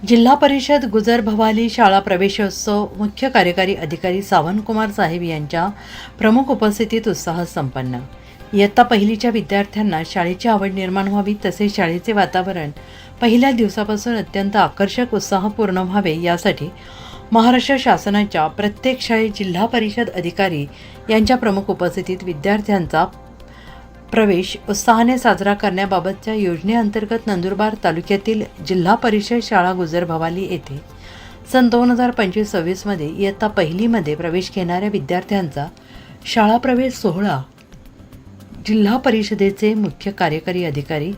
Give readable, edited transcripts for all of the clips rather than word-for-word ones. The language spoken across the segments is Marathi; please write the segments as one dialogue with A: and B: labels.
A: जिल्हा परिषद गुजर भवाली शाळा प्रवेशोत्सव मुख्य कार्यकारी अधिकारी सावंतकुमार साहेब यांच्या प्रमुख उपस्थितीत उत्साहात संपन्न। इयत्ता पहिलीच्या विद्यार्थ्यांना शाळेची आवड निर्माण व्हावी तसेच शाळेचे वातावरण पहिल्या दिवसापासून अत्यंत आकर्षक उत्साहपूर्ण व्हावे यासाठी महाराष्ट्र शासनाच्या प्रत्येक शाळेत जिल्हा परिषद अधिकारी यांच्या प्रमुख उपस्थितीत विद्यार्थ्यांचा प्रवेश उत्साहाने साजरा करण्याबाबतच्या योजनेअंतर्गत नंदुरबार तालुक्यातील जिल्हा परिषद शाळा गुजर भवाली येथे सन 2025-26 मध्ये इयत्ता पहिलीमध्ये प्रवेश घेणाऱ्या विद्यार्थ्यांचा शाळा प्रवेश सोहळा जिल्हा परिषदेचे मुख्य कार्यकारी अधिकारी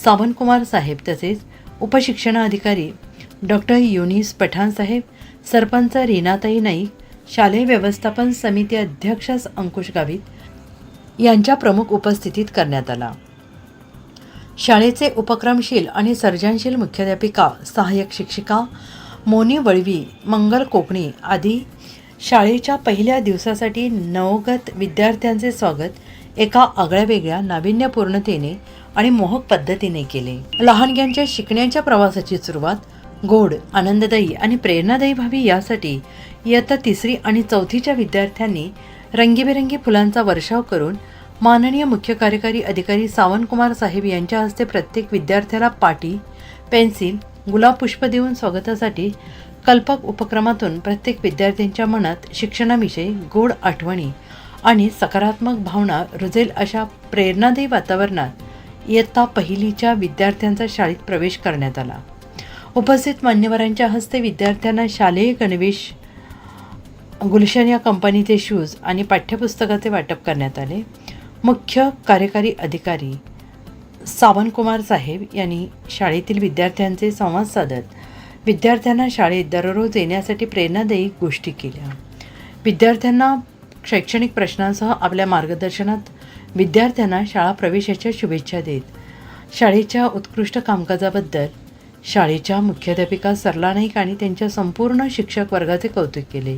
A: सावंतकुमार साहेब तसेच उपशिक्षणाधिकारी डॉक्टर युनिस पठाण साहेब, सरपंच रीनाताई नाईक, शालेय व्यवस्थापन समिती अध्यक्ष अंकुश गावित यांच्या प्रमुख उपस्थितीत करण्यात आला। शाळेचे उपक्रमशील आणि सर्जनशील मुख्याध्यापिका, सहाय्यक शिक्षिका मोनी वळवी, मंगल कोकणी आदी शाळेच्या पहिल्या दिवसासाठी नवगत विद्यार्थ्यांचे स्वागत एका आगळ्यावेगळ्या नाविन्यपूर्णतेने आणि मोहक पद्धतीने केले। लहानग्यांच्या शिकण्याच्या प्रवासाची सुरुवात गोड, आनंददायी आणि प्रेरणादायी व्हावी यासाठी इयत्ता 3री आणि 4थीच्या विद्यार्थ्यांनी रंगीबेरंगी फुलांचा वर्षाव करून माननीय मुख्य कार्यकारी अधिकारी सावंतकुमार साहेब यांच्या हस्ते प्रत्येक विद्यार्थ्याला पाटी, पेन्सिल, गुलाब पुष्प देऊन स्वागतासाठी कल्पक उपक्रमातून प्रत्येक विद्यार्थ्यांच्या मनात शिक्षणाविषयी गोड आठवणी आणि सकारात्मक भावना रुजेल अशा प्रेरणादायी वातावरणात इयत्ता पहिलीच्या विद्यार्थ्यांचा शाळेत प्रवेश करण्यात आला। उपस्थित मान्यवरांच्या हस्ते विद्यार्थ्यांना शालेय गणवेश, गुलशन या कंपनीचे शूज आणि पाठ्यपुस्तकाचे वाटप करण्यात आले। मुख्य कार्यकारी अधिकारी सावंतकुमार साहेब यांनी शाळेतील विद्यार्थ्यांचे संवाद साधत विद्यार्थ्यांना शाळेत दररोज येण्यासाठी प्रेरणादायी गोष्टी केल्या। विद्यार्थ्यांना शैक्षणिक प्रश्नांसह आपल्या मार्गदर्शनात विद्यार्थ्यांना शाळा प्रवेशाच्या शुभेच्छा देत शाळेच्या उत्कृष्ट कामकाजाबद्दल शाळेच्या मुख्याध्यापिका सरला नाईक आणि त्यांच्या संपूर्ण शिक्षक वर्गाचे कौतुक केले।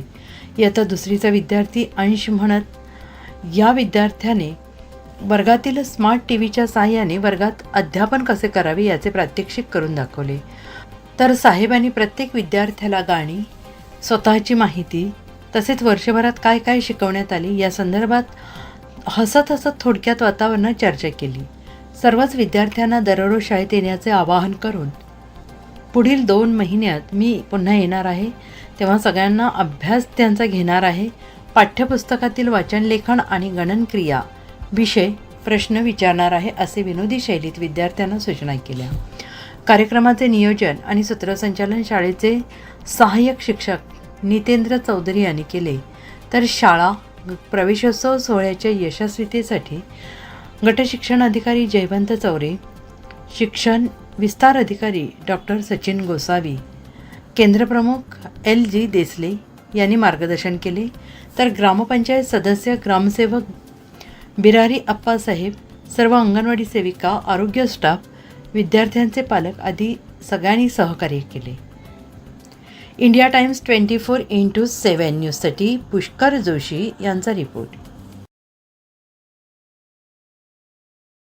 A: इयत्ता 2रीचा विद्यार्थी अंश म्हणत या विद्यार्थ्याने वर्गातील स्मार्ट टीव्हीच्या साहाय्याने वर्गात अध्यापन कसे करावे याचे प्रात्यक्षिक करून दाखवले। तर साहेबांनी प्रत्येक विद्यार्थ्याला गाणी, स्वतःची माहिती तसेच वर्षभरात काय काय शिकवण्यात आले या संदर्भात हसत थोडक्यात वातावरणात चर्चा केली। सर्वच विद्यार्थ्यांना दररोज शाळेत येण्याचे आवाहन करून पुढील 2 महिन्यात मी पुन्हा येणार आहे तेव्हा सगळ्यांना अभ्यास त्यांचा घेणार आहे। पाठ्यपुस्तकातील वाचन, लेखन आणि गणनक्रिया विषय प्रश्न विचारणार आहे असे विनोदी शैलीत विद्यार्थ्यांना सूचना केल्या। कार्यक्रमाचे नियोजन आणि सूत्रसंचालन शाळेचे सहाय्यक शिक्षक नितेंद्र चौधरी यांनी केले। तर शाळा प्रवेशोत्सव सोहळ्याच्या यशस्वीतेसाठी गटशिक्षण अधिकारी जयवंत चौरे, शिक्षण विस्तार अधिकारी डॉक्टर सचिन गोसावी, केंद्रप्रमुख LG देसले यांनी मार्गदर्शन केले। तर ग्रामपंचायत सदस्य, ग्रामसेवक बिरारी अप्पासाहेब, सर्व अंगणवाडी सेविका, आरोग्य स्टाफ, विद्यार्थ्यांचे पालक आदी सगळ्यांनी सहकार्य केले। इंडिया टाइम्स 24x7 न्यूजसाठी पुष्कर जोशी यांचा रिपोर्ट।